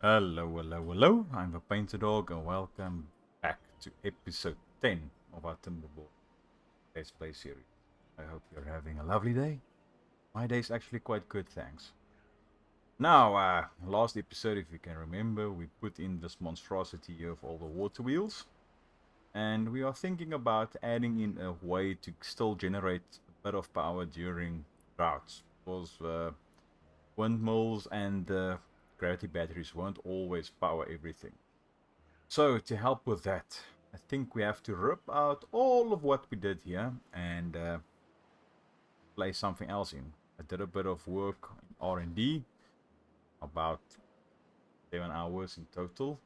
Hello, hello, hello. I'm the PaintedDog and welcome back to episode 10 of our Timberborn Let's Play series. I hope you're having a lovely day. My day's actually quite good, thanks. Now, last episode, if you can remember, we put in this monstrosity of all the water wheels. And we are thinking about adding in a way to still generate a bit of power during droughts. Because windmills and gravity batteries won't always power everything. So to help with that, I think we have to rip out all of what we did here and place something else in. I did a bit of work in R&D, about 7 hours in total,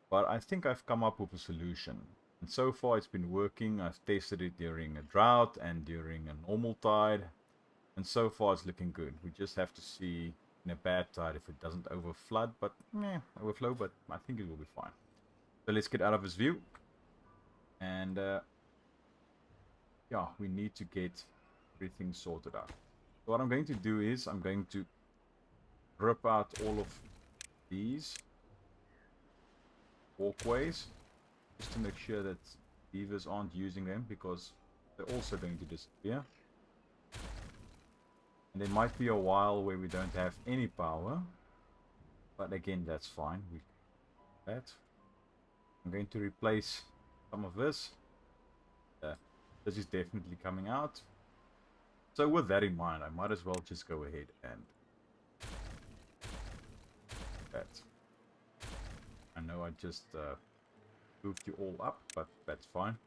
but I think I've come up with a solution. And so far it's been working. I've tested it during a drought and during a normal tide, and so far it's looking good. We just have to see in a bad tide if it doesn't overflood, but overflow, but I think it will be fine. So let's get out of his view. And yeah, we need to get everything sorted out. So what I'm going to do is I'm going to rip out all of these walkways just to make sure that beavers aren't using them, because they're also going to disappear. And there might be a while where we don't have any power, but again, that's fine. We can do that. I'm going to replace some of this. This is definitely coming out. So with that in mind, I might as well just go ahead and that. I know I just moved you all up, but that's fine.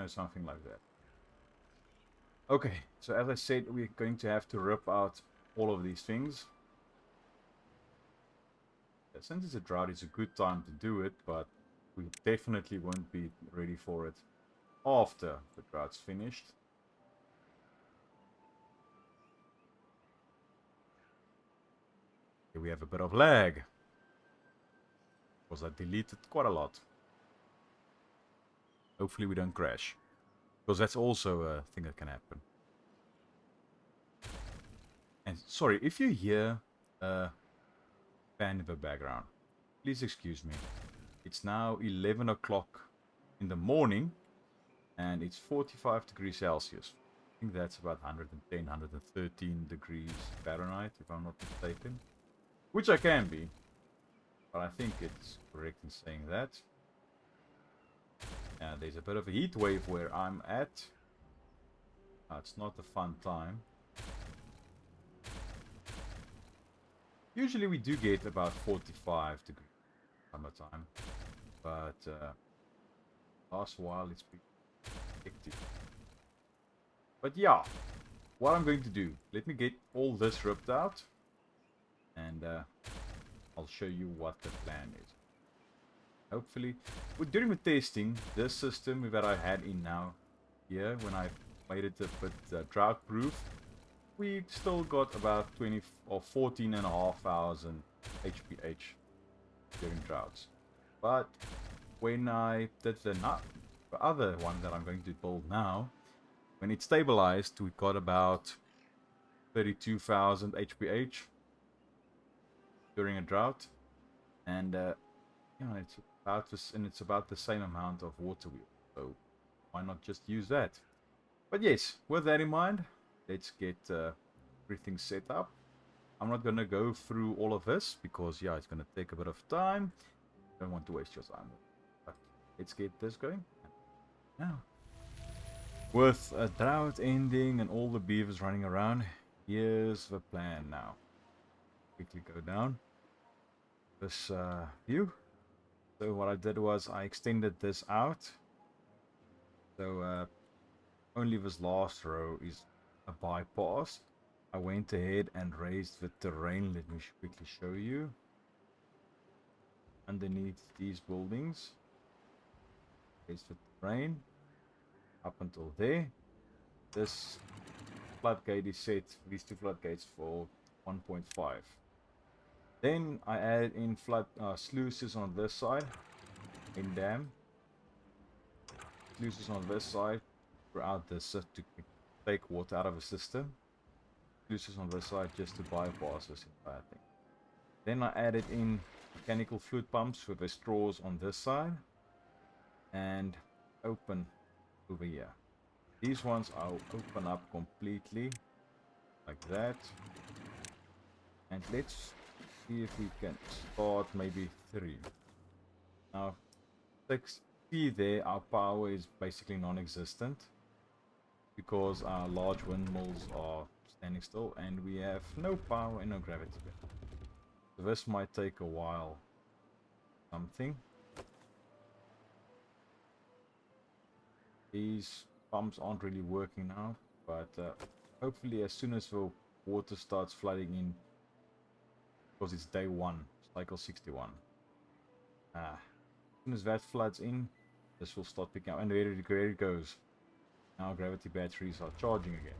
Something like that. Okay, so as I said, we're going to have to rip out all of these things. Since it's a drought, it's a good time to do it, but we definitely won't be ready for it after the drought's finished. Here we have a bit of lag, because I deleted quite a lot. Hopefully we don't crash, because that's also a thing that can happen. And sorry, if you hear a fan in the background, please excuse me. It's now 11 o'clock in the morning, and it's 45 degrees Celsius. I think that's about 110, 113 degrees Fahrenheit, if I'm not mistaken. Which I can be, but I think it's correct in saying that. There's a bit of a heat wave where I'm at. It's not a fun time. Usually we do get about 45 degrees summertime, but last while it's been hectic. But yeah, what I'm going to do, let me get all this ripped out, and I'll show you what the plan is. Hopefully, during the testing, this system that I had in now here, when I made it a bit drought proof, we still got about 20 or 14,500 HPH during droughts. But when I did the other one that I'm going to build now, when it stabilized, we got about 32,000 HPH during a drought, and it's about this, and it's about the same amount of water wheel. So why not just use that? But yes, with that in mind, let's get everything set up. I'm not gonna go through all of this because it's gonna take a bit of time. Don't want to waste your time. But let's get this going now. With a drought ending and all the beavers running around, here's the plan now. Quickly go down this view. So what I did was I extended this out. So only this last row is a bypass. I went ahead and raised the terrain. Let me quickly show you. Underneath these buildings, raised the terrain up until there. This floodgate is set, these two floodgates, for 1.5. Then I added in sluices on this side, in dam. Sluices on this side throughout this to take water out of the system. Sluices on this side just to bypass this entire thing. Then I added in mechanical fluid pumps with the straws on this side and open over here. These ones I'll open up completely like that. And let's see if we can start maybe 3. Now, 6 see there, our power is basically non-existent because our large windmills are standing still and we have no power and no gravity. So this might take a while. Something. These pumps aren't really working now, but hopefully as soon as the water starts flooding in, because it's day 1, cycle 61. As soon as that floods in, this will start picking up, and there it goes. Now gravity batteries are charging again.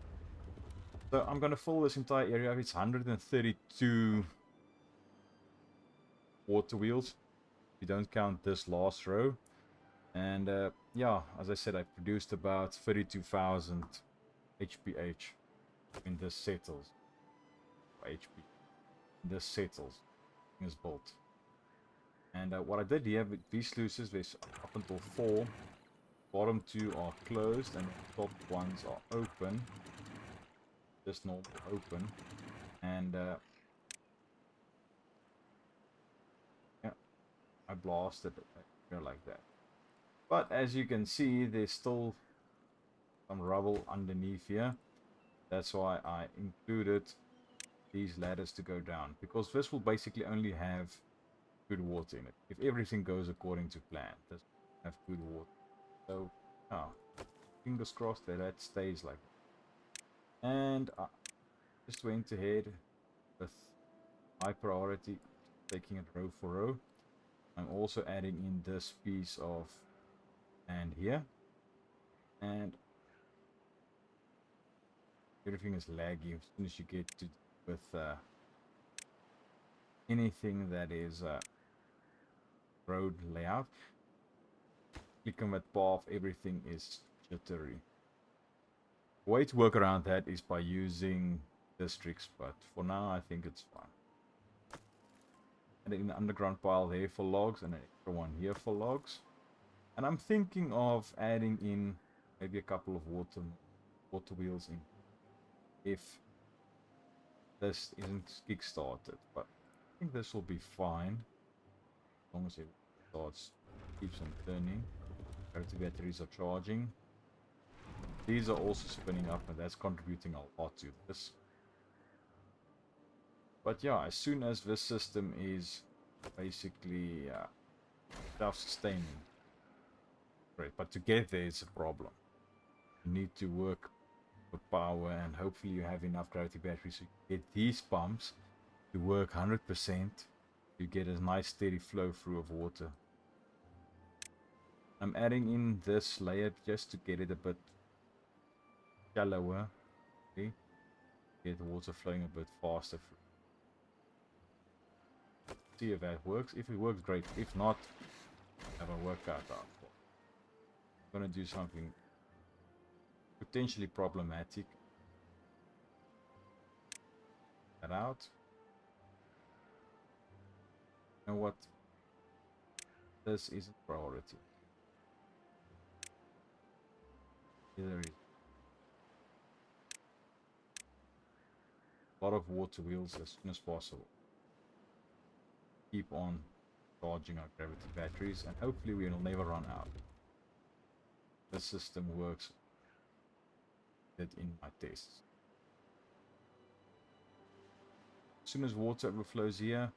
So I'm going to fill this entire area. It's 132 water wheels. If you don't count this last row. And yeah, as I said, I produced about 32,000 HPH when this settles. HP. This settles. Is built. And what I did here with these sluices, there's up until 4. Bottom 2 are closed and the top ones are open. Just normal open. And yeah, I blasted it like that. But as you can see, there's still some rubble underneath here. That's why I included these ladders to go down, because this will basically only have good water in it. If everything goes according to plan, this will have good water. So, fingers crossed that that stays like that. And I just went ahead with high priority, taking it row for row. I'm also adding in this piece of land here, and everything is laggy as soon as you get to with anything that is road layout. Click on that path, everything is jittery. The way to work around that is by using districts, but for now I think it's fine. Adding an underground pile there for logs and an extra one here for logs. And I'm thinking of adding in maybe a couple of water wheels in if this isn't kick-started, but I think this will be fine as long as it starts, keeps on turning. Gravity batteries are charging. These are also spinning up, and that's contributing a lot to this. But yeah, as soon as this system is basically self-sustaining, great. But to get there, it's a problem. You need to work with power, and hopefully you have enough gravity batteries to get these pumps to work 100%. You get a nice steady flow through of water. I'm adding in this layer just to get it a bit shallower. Okay? Get the water flowing a bit faster. See if that works. If it works, great. If not, have a workout out. I'm gonna do something potentially problematic. That out. You know what? This isn't priority. There is a lot of water wheels as soon as possible. Keep on charging our gravity batteries, and hopefully we will never run out. The system works in my tests. As soon as water overflows here,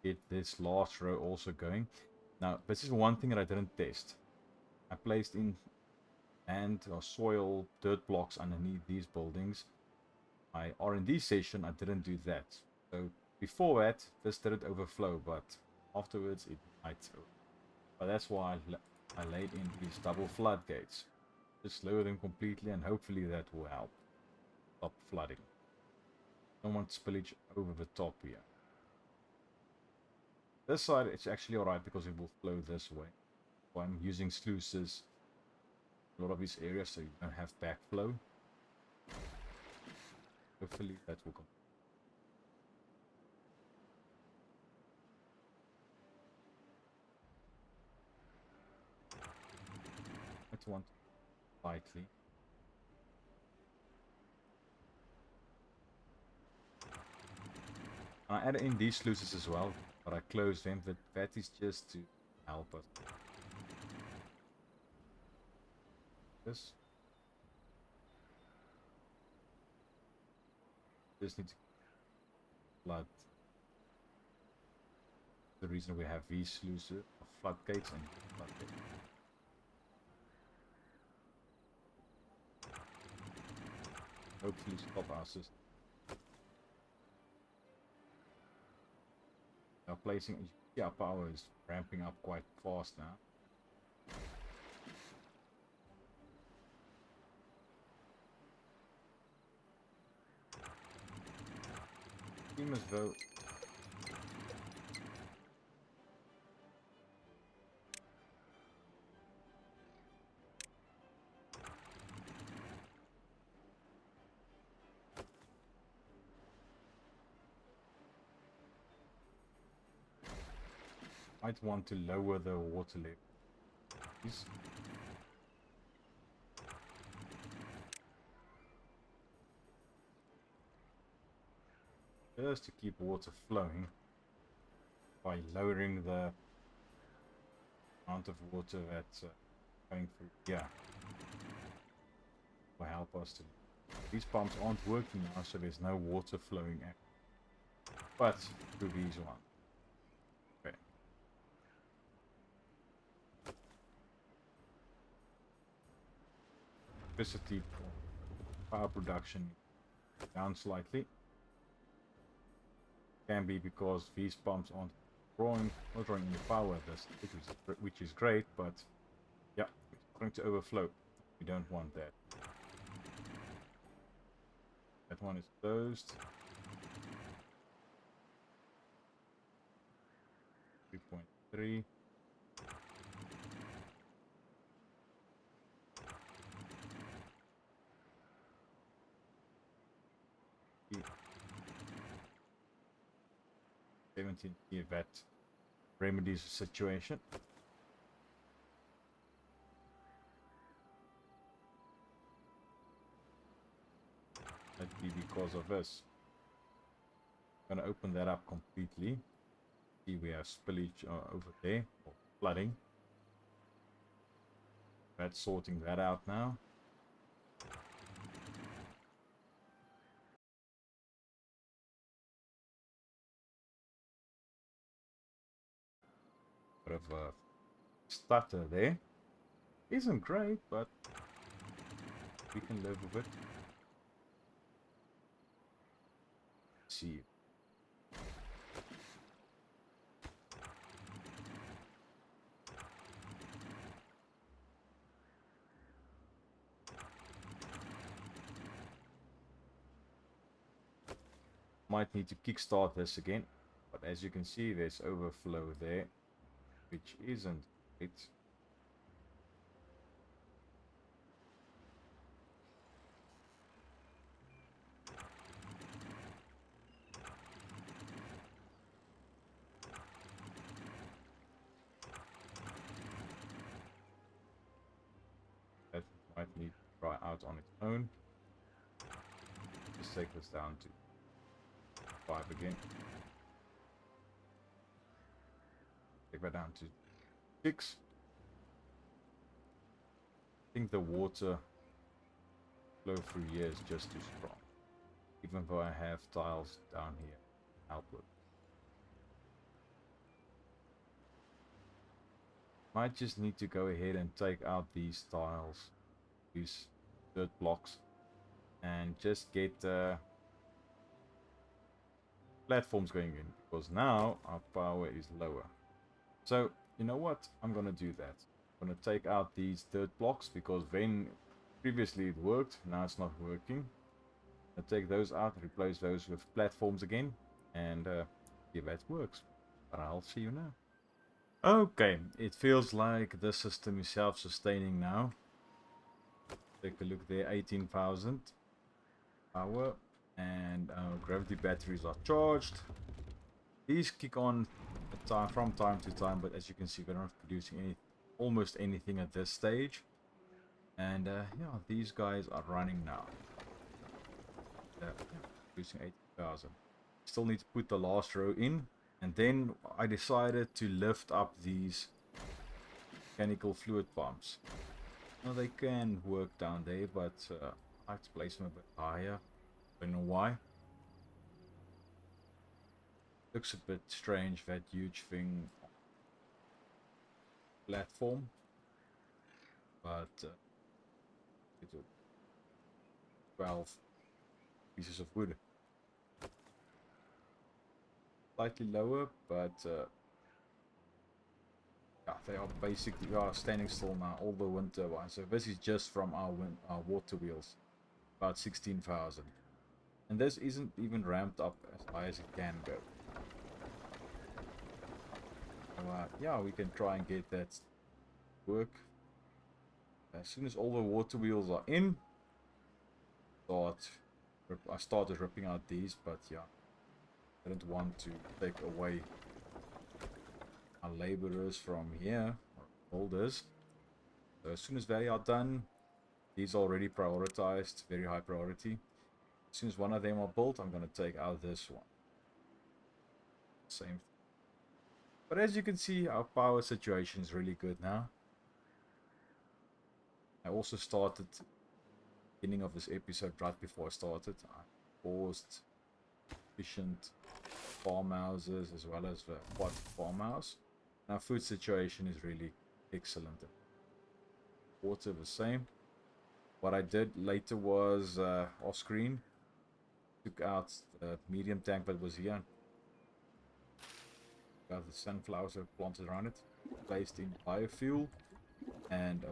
get this last row also going. Now, this is one thing that I didn't test. I placed in sand or soil, dirt blocks underneath these buildings. My R&D session, I didn't do that. So before that, this didn't overflow, but afterwards it might. But that's why I laid in these double floodgates. Just lower them completely, and hopefully that will help. stop flooding. Don't want spillage over the top here. This side it's actually alright because it will flow this way. So I'm using sluices in a lot of these areas so you don't have backflow. Hopefully that will come. I want lightly. I added in these sluices as well, but I closed them. But that is just to help us. This. Just need to flood. The reason we have these sluices, floodgates and floodgates. Hopefully stop our system. Now placing, yeah, power is ramping up quite fast now. Seems as though might want to lower the water level. Just to keep water flowing by lowering the amount of water that's going through here. Will help us to. These pumps aren't working now, so there's no water flowing out. But through these ones. Okay. Electricity power production down slightly. Can be because these pumps aren't not drawing any power this, which is great, but yeah, it's going to overflow. We don't want that. That one is closed. 3.3. If that remedies the situation. That'd be because of this. I'm gonna open that up completely. See, we have spillage over there, or flooding. That's sorting that out now. Bit of a stutter there. Isn't great, but we can live with it. Let's see. Might need to kickstart this again, but as you can see, there's overflow there, which isn't it. That might need to dry out on its own. Just take this down to 5 again. Take that down to 6. I think the water flow through here is just too strong. Even though I have tiles down here. Output. Might just need to go ahead and take out these tiles. These dirt blocks. And just get platforms going in, because now our power is lower. So you know what, I'm gonna do that. I'm gonna take out these dirt blocks because then previously it worked, now it's not working. I'll take those out, replace those with platforms again, and see if that works. But I'll see you now. Okay, it feels like the system is self-sustaining now. Take a look there, 18,000 power, and our gravity batteries are charged. These kick on from time to time, but as you can see, we're not producing almost anything at this stage. And yeah, these guys are running now. Yeah, producing 80,000. Still need to put the last row in, and then I decided to lift up these mechanical fluid pumps. Now they can work down there, but I like to place them a bit higher. Don't know why. Looks a bit strange, that huge thing platform, but it will 12 pieces of wood. Slightly lower, but yeah, they are basically standing still now, all the wind turbines. So this is just from our water wheels, about 16,000. And this isn't even ramped up as high as it can go. So yeah, we can try and get that to work. As soon as all the water wheels are in, I started ripping out these, but yeah, I didn't want to take away our laborers from here, or builders. So as soon as they are done, these are already prioritized, very high priority. As soon as one of them are built, I'm going to take out this one. Same thing. But as you can see, our power situation is really good now. I also started beginning of this episode right before I started. I paused efficient farmhouses as well as the quad farmhouse. Our food situation is really excellent. Water the same. What I did later was off screen, took out the medium tank that was here. Got the sunflowers are planted around it, placed in biofuel, and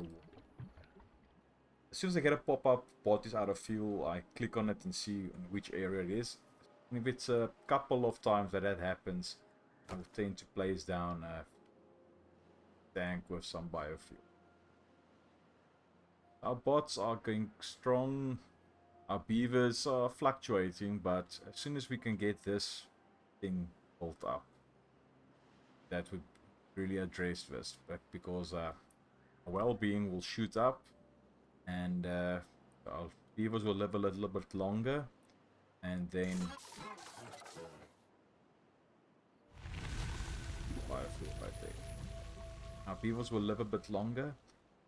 as soon as I get a pop-up, bought this out of fuel, I click on it and see in which area it is. And if it's a couple of times that happens, I will tend to place down a tank with some biofuel. Our bots are going strong, our beavers are fluctuating, but as soon as we can get this thing built up, that would really address this, but because our well-being will shoot up, and our beavers will live a little bit longer, and then biofuel right there. Our beavers will live a bit longer,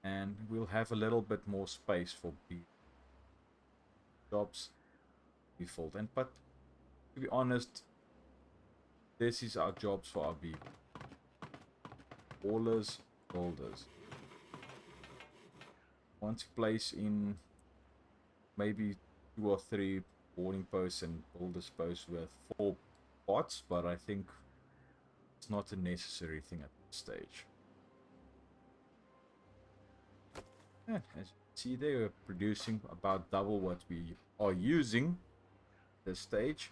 and we'll have a little bit more space for jobs to be filled. And but to be honest, this is our jobs for our beavers. Ballers, builders. Want to place in maybe 2 or 3 boarding posts and builders posts with 4 bots, but I think it's not a necessary thing at this stage. And as you can see, they are producing about double what we are using at this stage.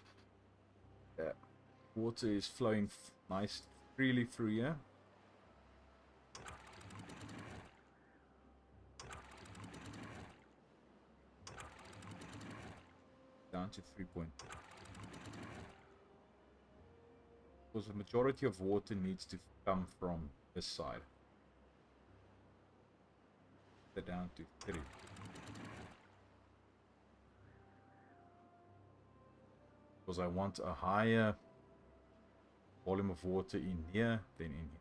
Water is flowing nice freely through here. Down to 3 because the majority of water needs to come from this side. They're down to 3. Because I want a higher volume of water in here than in here.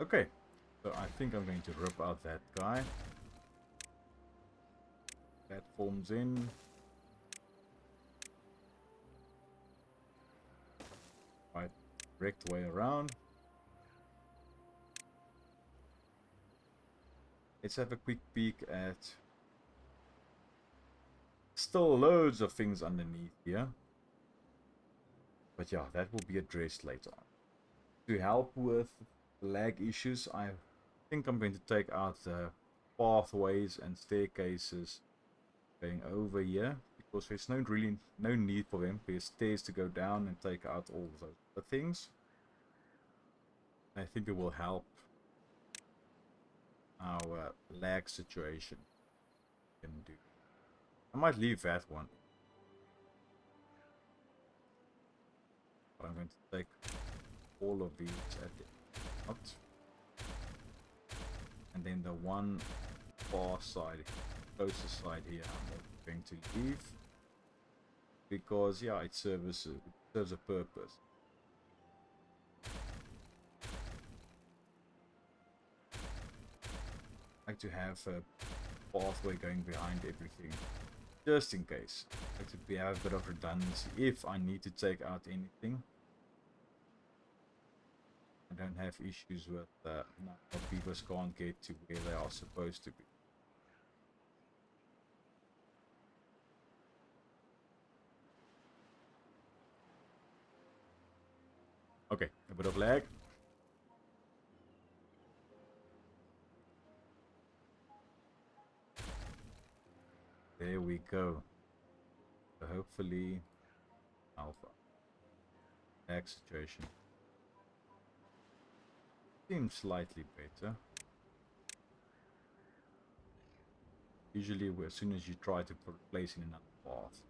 Okay, so I think I'm going to rip out that guy. Platforms in. Right, direct way around. Let's have a quick peek at... Still loads of things underneath here. But yeah, that will be addressed later on. To help with lag issues, I think I'm going to take out the pathways and staircases going over here, because there's no need for them. There's stairs to go down and take out all of those other things. I think it will help our lag situation. Can do. I might leave that one, but I'm going to take all of these at the out, and then the one far side, closest side here, I'm going to leave, because yeah, it serves a purpose. I like to have a pathway going behind everything, just in case. I like to have a bit of redundancy if I need to take out anything. I don't have issues with beavers can't get to where they are supposed to be. Okay, a bit of lag. There we go. So hopefully, alpha lag situation seems slightly better. Usually, as soon as you try to place in another path,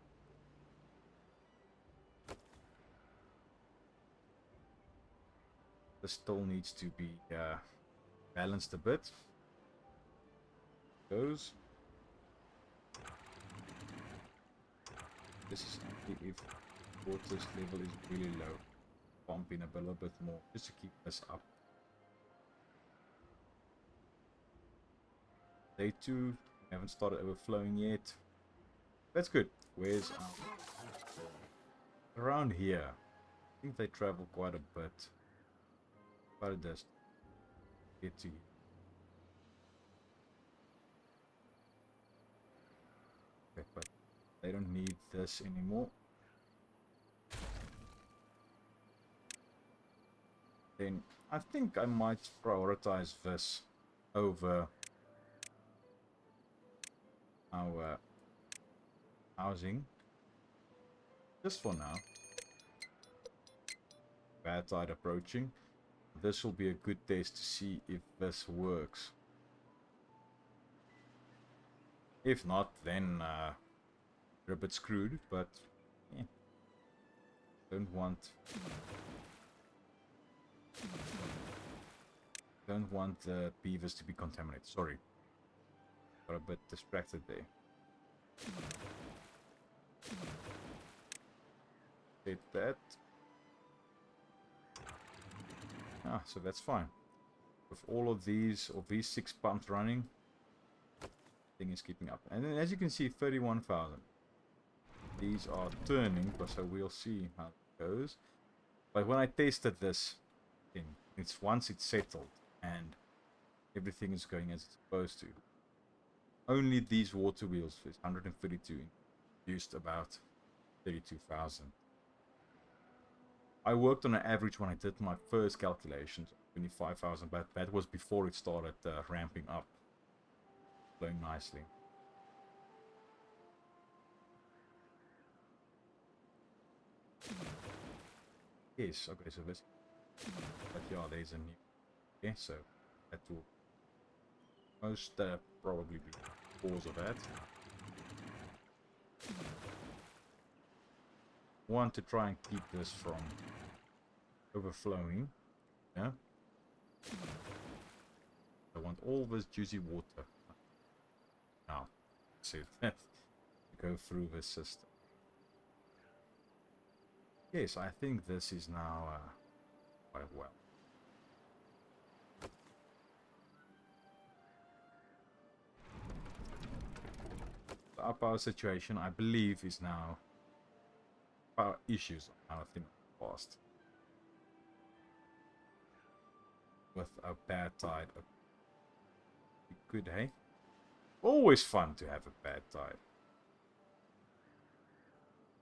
this still needs to be balanced a bit. Goes. This is only if water's level is really low. Pump in a little bit more just to keep this up. Day 2, haven't started overflowing yet. That's good. Where's around here? I think they travel quite a bit. But it does get to you. Okay, but they don't need this anymore. Then I think I might prioritize this over our housing, just for now. Bad tide approaching. This will be a good test to see if this works. If not, then we're a bit screwed, but yeah. Don't want the beavers to be contaminated. Sorry, got a bit distracted there. Hit that. So that's fine. With all of these 6 pumps running, thing is keeping up. And then as you can see, 31,000. These are turning, so we'll see how it goes. But when I tested this thing, once it's settled and everything is going as it's supposed to, only these water wheels with 132 used about 32,000. I worked on an average when I did my first calculations, 25,000, but that was before it started ramping up, flowing nicely. Yes, okay, so this, but yeah, there's a new, okay, so that will most probably be the cause of that. Want to try and keep this from overflowing, yeah. I want all this juicy water now, so that go through this system. Yes, I think this is now quite well. Our power situation, I believe, is now power issues on our thing past. With a bad tide. Good, hey? Always fun to have a bad tide.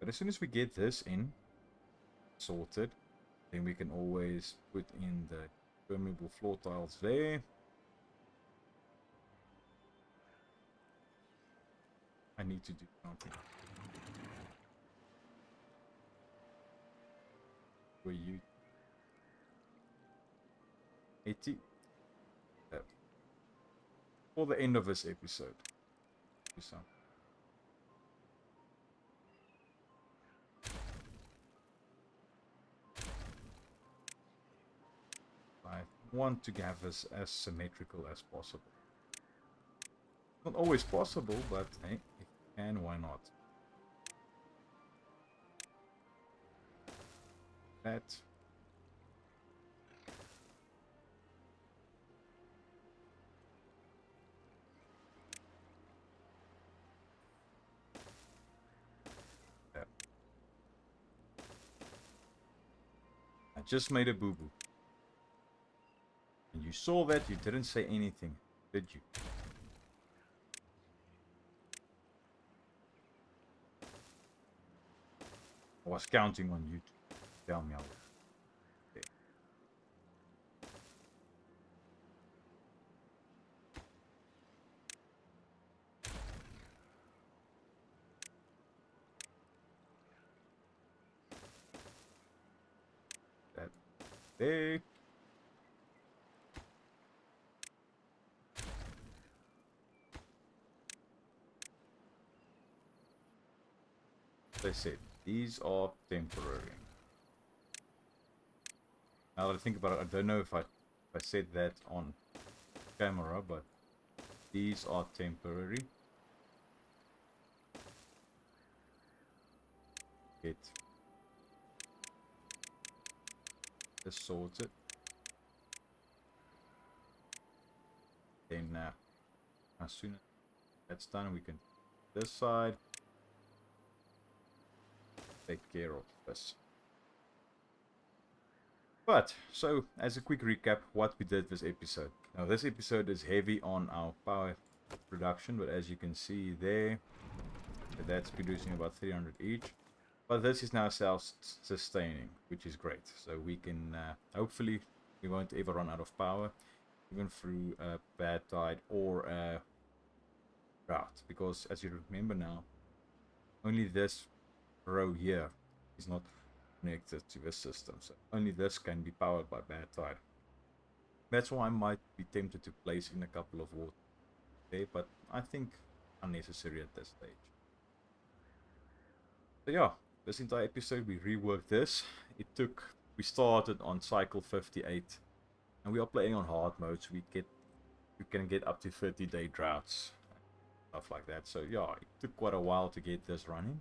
But as soon as we get this in, sorted, Then we can always put in the permeable floor tiles there. I need to do something. For you. 80. For the end of this episode. Do something. I want to have this as symmetrical as possible. Not always possible, but hey, if you can, why not? That. Yeah. I just made a boo-boo. And you saw that, you didn't say anything, did you? I was counting on you to tell me how. Okay. That there. As I said, these are temporary. Now that I think about it, I don't know if I said that on camera, but these are temporary. Get this sorted. Then as soon as that's done, we can this side take care of this. But so as a quick recap, what we did this episode. Now this episode is heavy on our power production, but as you can see there, that's producing about 300 each. But this is now self-sustaining, which is great. So we can hopefully we won't ever run out of power, even through a bad tide or a drought. Because as you remember now, only this row here is not connected to this system, so only this can be powered by bad tide. That's why I might be tempted to place in a couple of water there, but I think unnecessary at this stage. So yeah, this entire episode we reworked this. We started on cycle 58 and we are playing on hard mode, so we can get up to 30-day droughts, stuff like that. So yeah, it took quite a while to get this running,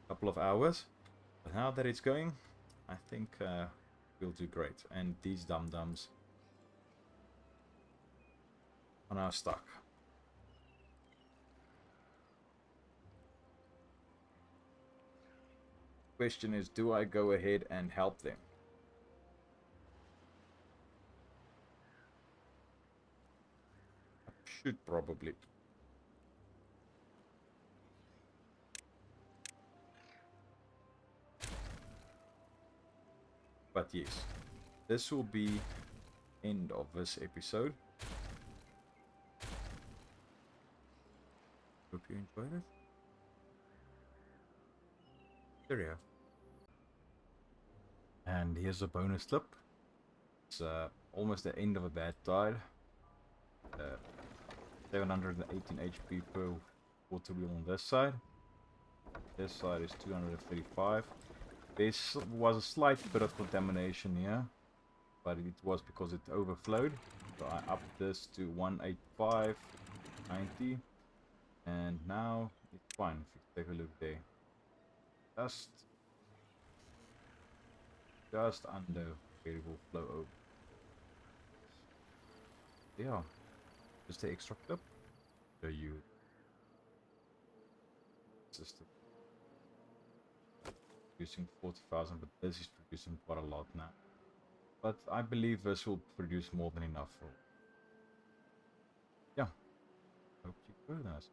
a couple of hours. But now that it's going, I think we'll do great. And these dum-dums are now stuck. Question is, do I go ahead and help them? I should probably. But yes, this will be end of this episode. Hope you enjoyed it. There you go. And here's a bonus tip. It's almost the end of a bad tide. 718 HP per water wheel on this side. This side is 235. There was a slight bit of contamination here, but it was because it overflowed. So I upped this to 185.90, and now it's fine. If you take a look there, just under where it will flow over. Yeah, just the extra clip. So you system producing 40,000, but this is producing quite a lot now. But I believe this will produce more than enough for. Yeah, hope you do this.